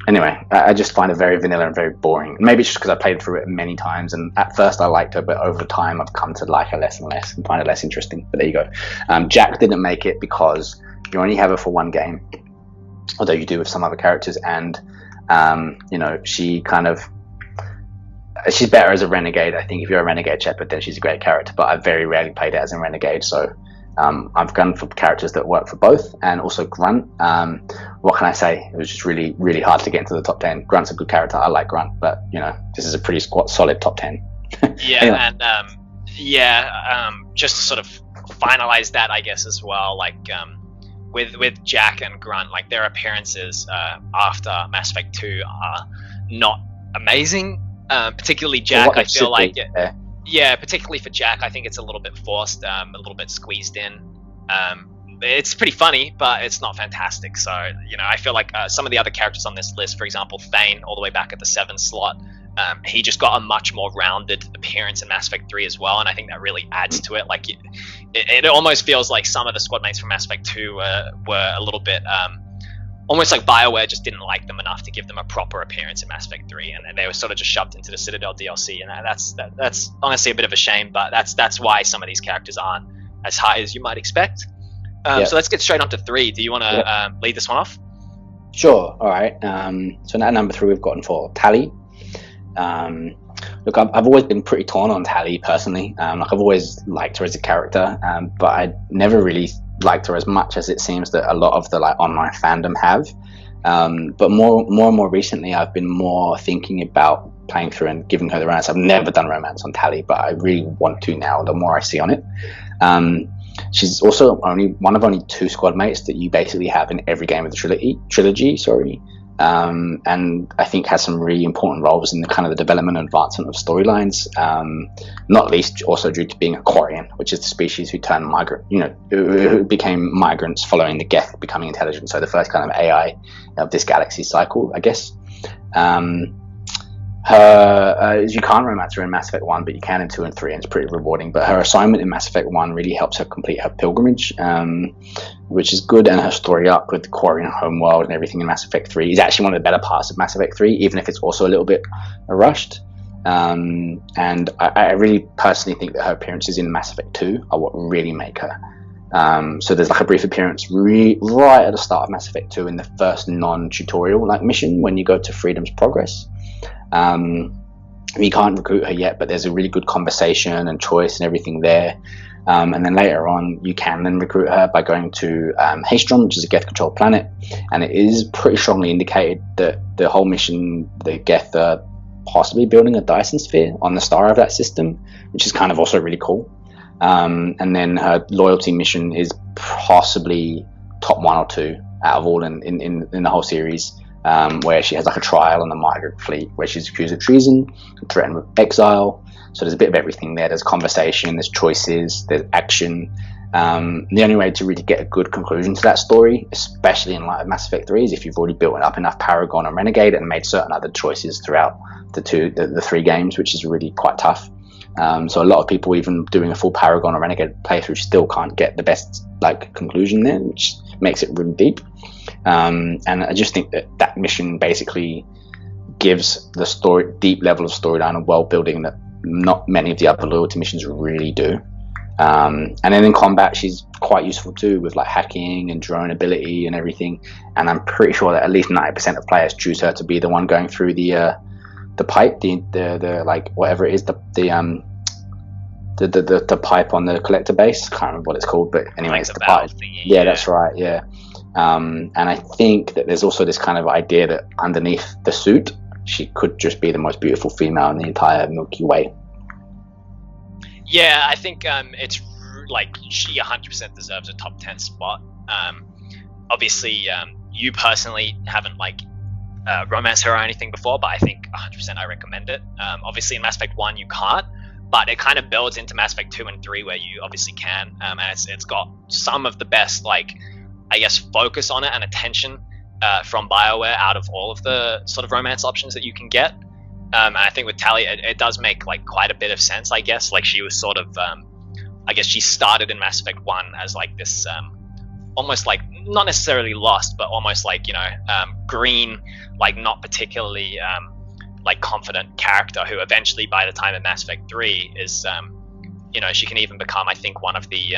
Anyway, I just find it very vanilla and very boring. Maybe it's just because I played through it many times, and at first I liked her, but over time I've come to like her less and less and find it less interesting. But there you go. Jack didn't make it because you only have her for 1 game, although you do with some other characters, and she's better as a renegade. I think if you're a renegade Shepard, then she's a great character, but I've very rarely played it as a renegade, so I've gone for characters that work for both, and also Grunt. What can I say? It was just really, really hard to get into the top 10. Grunt's a good character. I like Grunt, but this is a pretty solid top 10. Yeah, anyway. Just to sort of finalize that, I guess, as well. Like, with Jack and Grunt, like their appearances after Mass Effect 2 are not amazing. Particularly Jack, I feel like particularly for Jack, I think it's a little bit forced, a little bit squeezed in. It's pretty funny, but it's not fantastic. So, I feel like some of the other characters on this list, for example, Thane, all the way back at the 7 slot, he just got a much more rounded appearance in Mass Effect 3 as well, and I think that really adds to it. Like, it almost feels like some of the Squadmates from Mass Effect 2 were a little bit, almost like BioWare just didn't like them enough to give them a proper appearance in Mass Effect 3, and they were sort of just shoved into the Citadel DLC, and that's honestly a bit of a shame, but that's why some of these characters aren't as high as you might expect. So let's get straight on to 3. Do you want to lead this one off? Sure. All right. So now number 3 we've gotten for Tali. Look, I've always been pretty torn on Tali personally. Like I've always liked her as a character, but I never really liked her as much as it seems that a lot of the like online fandom have. But more and more recently, I've been more thinking about playing through and giving her the romance. I've never done romance on Tali, but I really want to now. The more I see on it. She's also one of only 2 squad mates that you basically have in every game of the trilogy. And I think has some really important roles in the kind of the development and advancement of storylines. Not least also due to being a Quarian, which is the species who turned who became migrants following the Geth becoming intelligent. So the first kind of AI of this galaxy cycle, I guess. You can't romance her in Mass Effect 1, but you can in 2 and 3, and it's pretty rewarding. But her assignment in Mass Effect 1 really helps her complete her pilgrimage, which is good, and her story arc with the Quarian homeworld and everything in Mass Effect 3 is actually one of the better parts of Mass Effect 3, even if it's also a little bit rushed. And I really personally think that her appearances in Mass Effect 2 are what really make her. So there's like a brief appearance right at the start of Mass Effect 2 in the first non-tutorial like mission when you go to Freedom's Progress. We can't recruit her yet, but there's a really good conversation and choice and everything there. And then later on, you can then recruit her by going to Haestrom, which is a Geth-controlled planet. And it is pretty strongly indicated that the whole mission, the Geth are possibly building a Dyson sphere on the star of that system, which is kind of also really cool. And then her loyalty mission is possibly top 1 or 2 out of all in the whole series. Where she has like a trial on the migrant fleet where she's accused of treason, threatened with exile. So there's a bit of everything there. There's conversation, there's choices, there's action. The only way to really get a good conclusion to that story, especially in light of Mass Effect 3, is if you've already built up enough Paragon and Renegade and made certain other choices throughout the 3 games, which is really quite tough. So a lot of people, even doing a full Paragon or Renegade playthrough, still can't get the best like conclusion there, which makes it really deep. And I just think that mission basically gives the story deep level of storyline and world building that not many of the other loyalty missions really do. And then in combat, she's quite useful too, with like hacking and drone ability and everything. And I'm pretty sure that at least 90% of players choose her to be the one going through the pipe, the like whatever it is, the pipe on the collector base. I can't remember what it's called, but anyway, it's the pipe. Yeah, that's right. Yeah. And I think that there's also this kind of idea that underneath the suit, she could just be the most beautiful female in the entire Milky Way. Yeah, I think it's like she 100% deserves a top 10 spot. Obviously, you personally haven't like romanced her or anything before, but I think 100% I recommend it. Obviously, in Mass Effect 1 you can't, but it kind of builds into Mass Effect 2 and 3 where you obviously can, and it's got some of the best like, I guess, focus on it and attention from BioWare out of all of the sort of romance options that you can get. And I think with Tali, it does make like quite a bit of sense, I guess. Like she was sort of, I guess she started in Mass Effect 1 as like this, almost like, not necessarily lost, but almost like, you know, green, like not particularly like confident character who eventually by the time of Mass Effect 3 is, you know, she can even become, I think, one of the,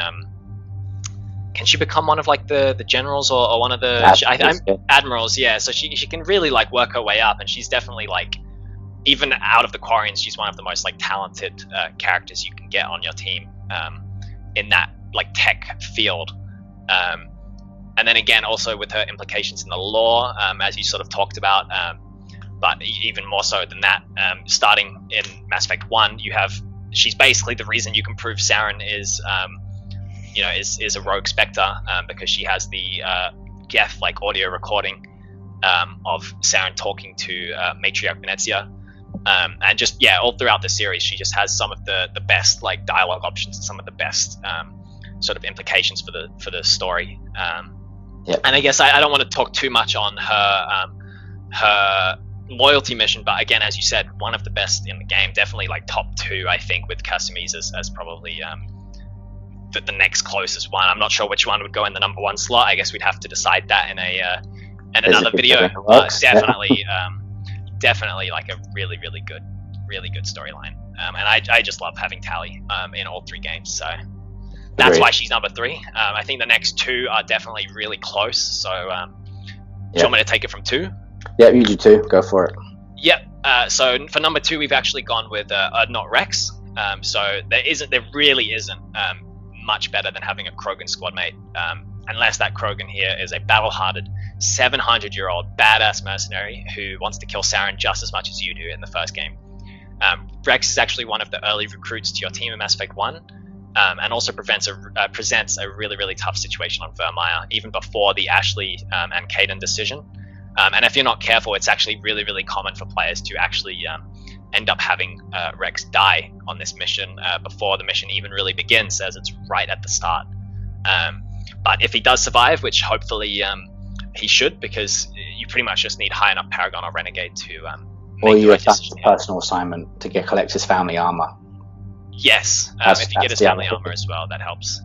can she become one of like the generals or one of the admirals? Yeah, so she can really like work her way up, and she's definitely like, even out of the Quarians, she's one of the most like talented characters you can get on your team in that like tech field. And then again, also with her implications in the lore, as you sort of talked about, but even more so than that, starting in Mass Effect 1, she's basically the reason you can prove Saren is is a rogue Spectre, because she has the Geth like audio recording of Saren talking to Matriarch Venezia. And just all throughout the series, she just has some of the best like dialogue options and some of the best sort of implications for the story. And I guess I don't want to talk too much on her loyalty mission, but again, as you said, one of the best in the game, definitely like top 2, I think, with Kasumi's as probably the next closest one. I'm not sure which one would go in the number 1 slot. I guess we'd have to decide that in another video. But definitely like a really good storyline. And I just love having Tali in all 3 games. So that's why she's number 3. I think the next 2 are definitely really close. So do you want me to take it from 2? Yeah, you do 2. Go for it. Yep. So for number 2, we've actually gone with not Rex. So there really isn't much better than having a Krogan squad mate, unless that Krogan here is a battle-hardened 700-year-old badass mercenary who wants to kill Saren just as much as you do in the first game. Rex is actually one of the early recruits to your team in Mass Effect 1, and also presents a really tough situation on Vermeer, even before the Ashley and Kaidan decision. And if you're not careful, it's actually really common for players to actually end up having Rex die on this mission before the mission even really begins, as it's right at the start. But if he does survive, which hopefully he should, because you pretty much just need high enough Paragon or Renegade to or you attach a personal assignment to collect his family armor. Yes, if you get his family armor as well, that helps.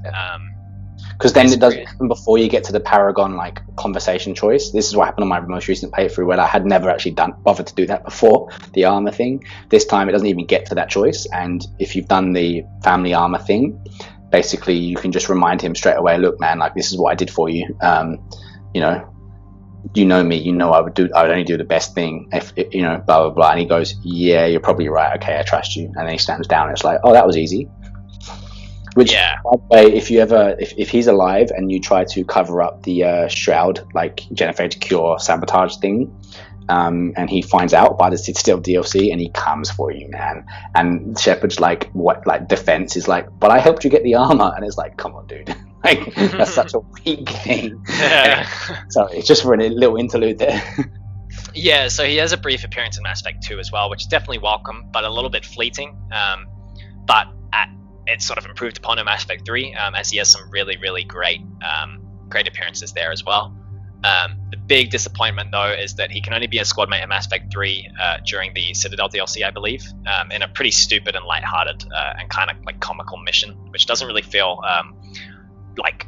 Because then it does, even before you get to the Paragon like conversation choice. This is what happened on my most recent playthrough, where I had never actually bothered to do that before, the armor thing. This time it doesn't even get to that choice, and if you've done the family armor thing, basically you can just remind him straight away, look man, like this is what I did for you. You know me, I would only do the best thing, if blah blah blah. And he goes, yeah, you're probably right, okay, I trust you. And then he stands down and it's like, oh, that was easy. Which, by the way, if he's alive and you try to cover up the Shroud, like Generated Cure sabotage thing, and he finds out by the Citadel DLC and he comes for you, man. And Shepard's like, what, like defense is like, but I helped you get the armor. And it's like, come on, dude. Like, that's such a weak thing. Anyway, sorry, it's just for a little interlude there. Yeah, so he has a brief appearance in Mass Effect 2 as well, which is definitely welcome, but a little bit fleeting. But it's sort of improved upon in Mass Effect 3, as he has some really great appearances there as well. The big disappointment, though, is that he can only be a squad mate in Mass Effect 3 during the Citadel DLC, I believe, in a pretty stupid and lighthearted and kind of like comical mission, which doesn't really feel like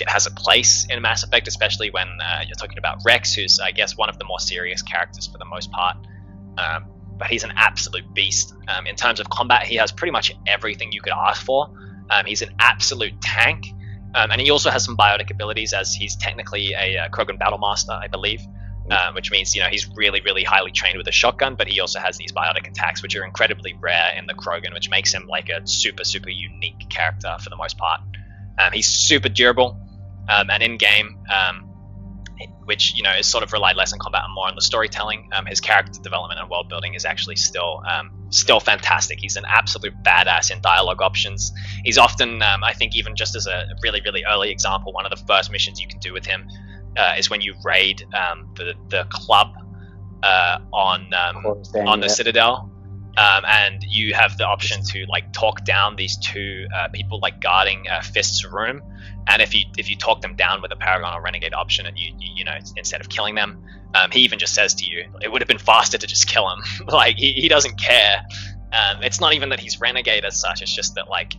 it has a place in Mass Effect, especially when you're talking about Rex, who's, I guess, one of the more serious characters for the most part. But he's an absolute beast. In terms of combat, he has pretty much everything you could ask for. He's an absolute tank. And he also has some biotic abilities, as he's technically a Krogan Battlemaster, I believe. Which means, he's really highly trained with a shotgun, but he also has these biotic attacks, which are incredibly rare in the Krogan, which makes him like a super unique character for the most part. He's super durable, and in-game, which is sort of relied less on combat and more on the storytelling. His character development and world building is actually still fantastic. He's an absolute badass in dialogue options. He's often, I think, even just as a really early example, one of the first missions you can do with him is when you raid the club on the Citadel. And you have the option to like talk down these 2 people like guarding Fist's room, and if you talk them down with a Paragon or Renegade option, and you instead of killing them, he even just says to you, it would have been faster to just kill him. Like he doesn't care. It's not even that he's Renegade as such, it's just that like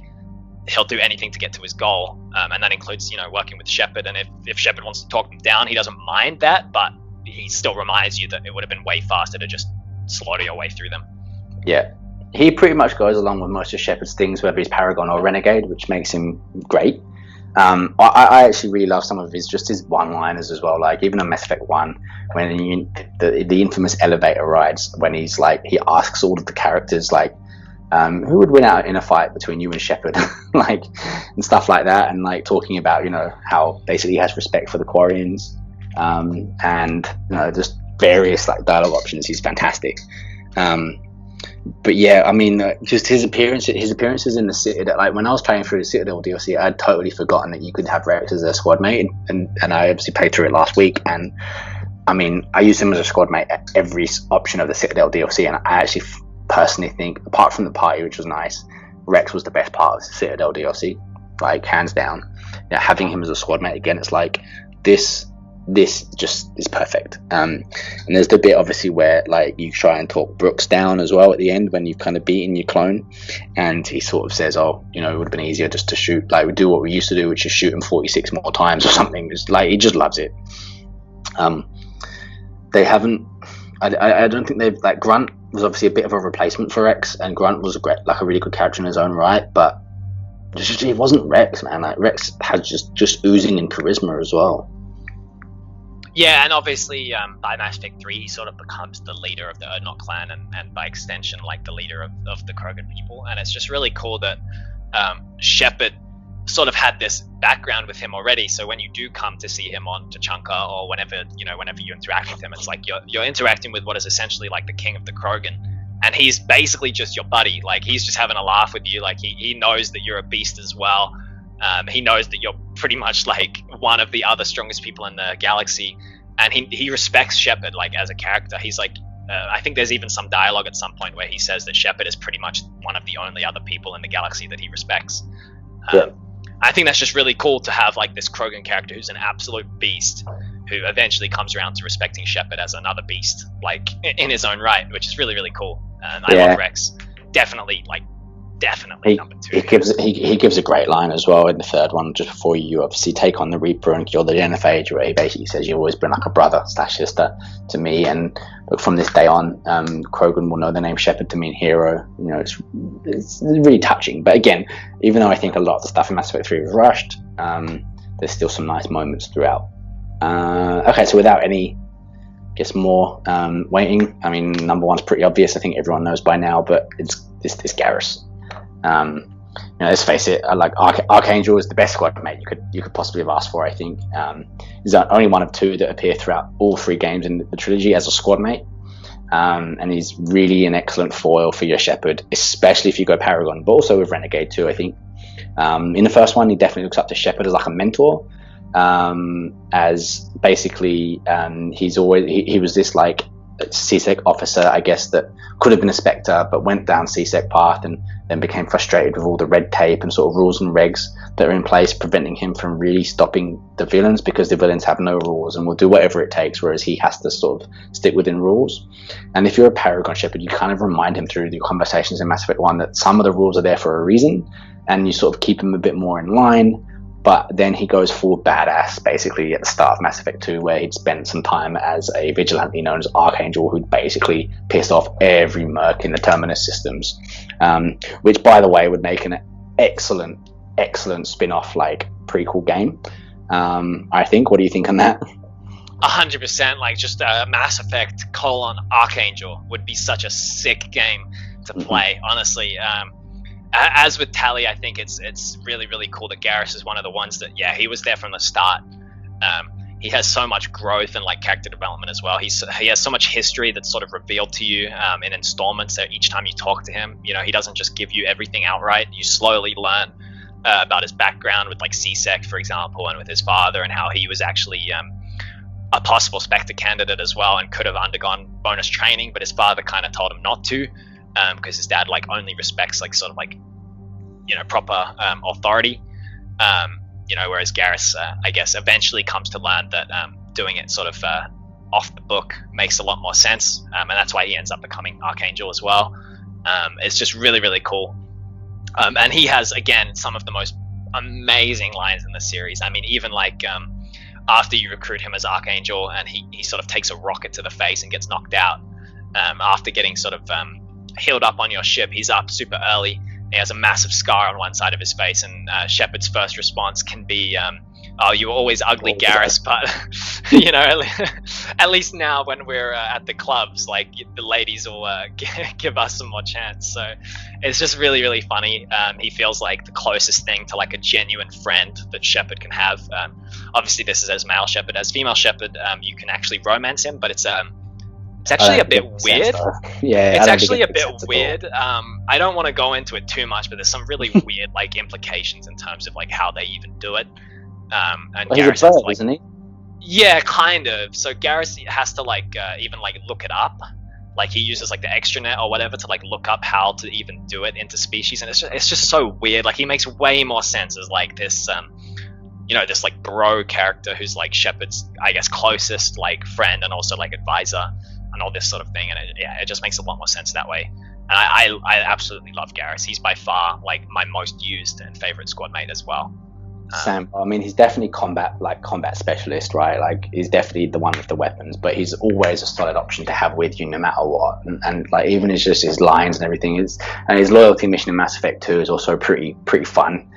he'll do anything to get to his goal, and that includes working with Shepard. And if Shepard wants to talk them down, he doesn't mind that, but he still reminds you that it would have been way faster to just slaughter your way through them. Yeah, he pretty much goes along with most of Shepard's things, whether he's Paragon or Renegade, which makes him great. I actually really love some of his one-liners as well. Like even in Mass Effect 1, when the infamous elevator rides, when he's like, he asks all of the characters like, who would win out in a fight between you and Shepard, like, and stuff like that, and like talking about how basically he has respect for the Quarians, and just various like dialogue options. He's fantastic. But yeah, I mean, just his appearances in the Citadel. Like when I was playing through the Citadel DLC, I had totally forgotten that you could have Rex as a squad mate, and I obviously played through it last week. And I mean, I used him as a squad mate at every option of the Citadel DLC, and I actually personally think, apart from the party, which was nice, Rex was the best part of the Citadel DLC, like hands down. Now, having him as a squad mate again, it's like this just is perfect. And there's the bit obviously where like you try and talk Brooks down as well at the end when you've kind of beaten your clone, and he sort of says, oh, you know, it would have been easier just to shoot, like we do what we used to do, which is shoot him 46 more times or something. It's like he just loves it. They haven't, I don't think they've, like Grunt was obviously a bit of a replacement for Rex, and Grunt was a really good character in his own right, but it wasn't Rex, man. Like Rex has just oozing in charisma as well. Yeah, and obviously by Mass Effect 3 he sort of becomes the leader of the Erdnot clan, and by extension like the leader of the Krogan people, and it's just really cool that Shepard sort of had this background with him already, so when you do come to see him on Tachanka, or whenever you interact with him, it's like you're interacting with what is essentially like the king of the Krogan, and he's basically just your buddy. Like he's just having a laugh with you, like he knows that you're a beast as well. He knows that you're pretty much like one of the other strongest people in the galaxy, and he respects Shepard like as a character. He's like, I think there's even some dialogue at some point where he says that Shepard is pretty much one of the only other people in the galaxy that he respects. I think that's just really cool to have like this Krogan character who's an absolute beast, who eventually comes around to respecting Shepard as another beast, like in his own right, which is really, really cool. I love Rex. Definitely number 2. He gives a great line as well in the third one, just before you obviously take on the Reaper and kill the Genophage, where he basically says, you've always been like a brother / sister to me, and look, from this day on, Krogan will know the name Shepard to mean hero. You know, it's really touching. But again, even though I think a lot of the stuff in Mass Effect 3 was rushed, there's still some nice moments throughout. Okay, so without any more waiting, I mean, number one's pretty obvious. I think everyone knows by now, but it's Garrus. You know, let's face it, like Archangel is the best squad mate you could possibly have asked for. I think he's only one of 2 that appear throughout all 3 games in the trilogy as a squad mate, and he's really an excellent foil for your Shepard, especially if you go Paragon, but also with Renegade too. I think in the first one he definitely looks up to Shepard as like a mentor, as basically he was this like CSEC officer, I guess, that could have been a Spectre but went down CSEC path and then became frustrated with all the red tape and sort of rules and regs that are in place, preventing him from really stopping the villains, because the villains have no rules and will do whatever it takes, whereas he has to sort of stick within rules. And if you're a Paragon Shepard, you kind of remind him through the conversations in Mass Effect 1 that some of the rules are there for a reason, and you sort of keep him a bit more in line. But then he goes full badass basically at the start of Mass Effect 2, where he'd spent some time as a vigilante known as Archangel, who'd basically pissed off every merc in the Terminus systems, which, by the way, would make an excellent spin-off, like, prequel game, I think. What do you think on that? 100%, like, just a Mass Effect : Archangel would be such a sick game to play, honestly. As with Tali, I think it's really, really cool that Garrus is one of the ones that, he was there from the start. He has so much growth and like character development as well. He has so much history that's sort of revealed to you in installments. So each time you talk to him, you know, he doesn't just give you everything outright. You slowly learn about his background with like CSEC, for example, and with his father, and how he was actually a possible Spectre candidate as well, and could have undergone bonus training, but his father kind of told him not to. Because his dad like only respects like sort of like, you know, proper authority, you know, whereas Garrus I guess eventually comes to learn that doing it sort of off the book makes a lot more sense, and that's why he ends up becoming Archangel as well. It's just really, really cool, and he has again some of the most amazing lines in the series. I mean, even like after you recruit him as Archangel and he sort of takes a rocket to the face and gets knocked out, after getting sort of healed up on your ship, he's up super early. He has a massive scar on one side of his face, and Shepard's first response can be, "Oh, you were always ugly, Garrus." But you know, at least now when we're at the clubs, like the ladies will give us some more chance. So it's just really, really funny. He feels like the closest thing to like a genuine friend that Shepard can have. Obviously, this is as male Shepard. As female Shepard, you can actually romance him, but it's It's actually a bit Sense, weird. though. Yeah, It's I don't actually think a it bit makes sense at all. weird. I don't want to go into it too much, but there's some really weird like implications in terms of like how they even do it. And Well, he's a Garrus has bird, to, like, isn't he? yeah, kind of. So Garrus has to like even like look it up. Like he uses like the extranet or whatever to like look up how to even do it into species, and it's just so weird. Like he makes way more sense as like this this like bro character who's like Shepard's, I guess, closest like friend and also like advisor and all this sort of thing. And it just makes a lot more sense that way. And I absolutely love Garrus. He's by far like my most used and favorite squad mate as well. Sam, I mean, he's definitely combat specialist, right? Like, he's definitely the one with the weapons, but he's always a solid option to have with you no matter what. And like, even it's just his lines and everything is, and his loyalty mission in Mass Effect 2 is also pretty fun.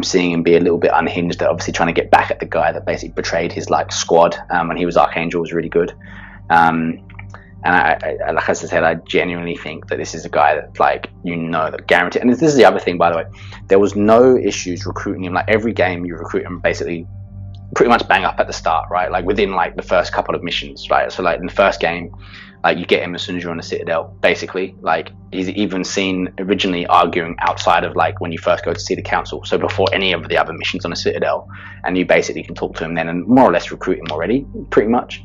Seeing him be a little bit unhinged, obviously trying to get back at the guy that basically betrayed his like squad when he was Archangel was really good. And I like I said, I genuinely think that this is a guy that, like, that guaranteed. And this is the other thing, by the way, there was no issues recruiting him. Like, every game you recruit him basically pretty much bang up at the start, right? Like, within like the first couple of missions, right? So like in the first game, like, you get him as soon as you're on the Citadel, basically. Like, he's even seen originally arguing outside of like when you first go to see the Council, so before any of the other missions on the Citadel, and you basically can talk to him then and more or less recruit him already, pretty much.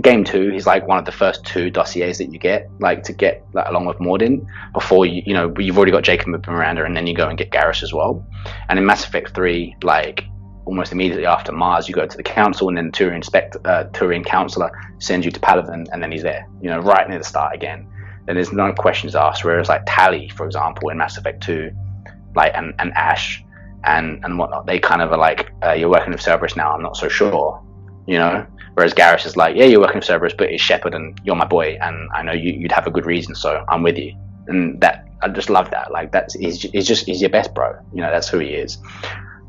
Game 2, he's like one of the first 2 dossiers that you get, like, to get like, along with Mordin before you've already got Jacob and Miranda, and then you go and get Garrus as well. And in Mass Effect 3, like, almost immediately after Mars, you go to the Council, and then Turian Counselor sends you to Palaven, and then he's there, right near the start again. Then there's no questions asked. Whereas like Tali, for example, in Mass Effect 2, like, and Ash and whatnot, they kind of are like, you're working with Cerberus now, I'm not so sure, Whereas Garrus is like, yeah, you're working with Cerberus, but it's Shepard and you're my boy, and I know you'd have a good reason, so I'm with you. And that, I just love that. Like, he's your best bro. That's who he is.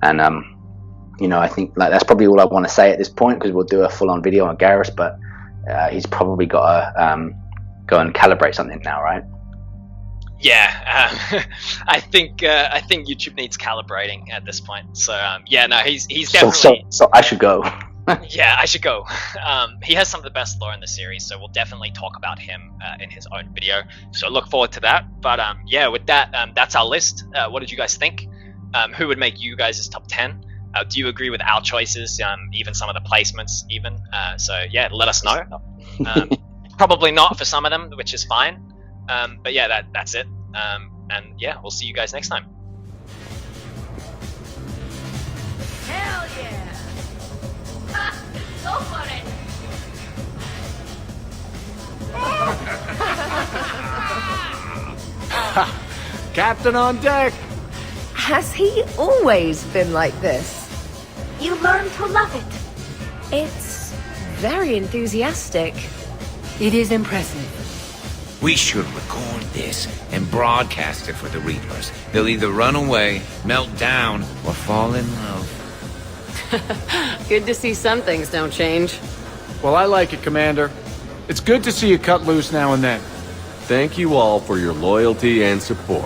And I think like that's probably all I want to say at this point, because we'll do a full-on video on Garrus, but he's probably got to go and calibrate something now, right? Yeah, I think YouTube needs calibrating at this point. So he's definitely. So I should go. Yeah, I should go. He has some of the best lore in the series, so we'll definitely talk about him in his own video. So look forward to that. But with that, that's our list. What did you guys think? Who would make you guys' top 10? Do you agree with our choices? Even some of the placements, even. Let us know. Probably not for some of them, which is fine. But yeah, that's it. We'll see you guys next time. Hell yeah! Ha! So funny! Captain on deck! Has he always been like this? You learn to love it. It's very enthusiastic. It is impressive. We should record this and broadcast it for the Reapers. They'll either run away, melt down, or fall in love. Good to see some things don't change. Well, I like it, Commander. It's good to see you cut loose now and then. Thank you all for your loyalty and support.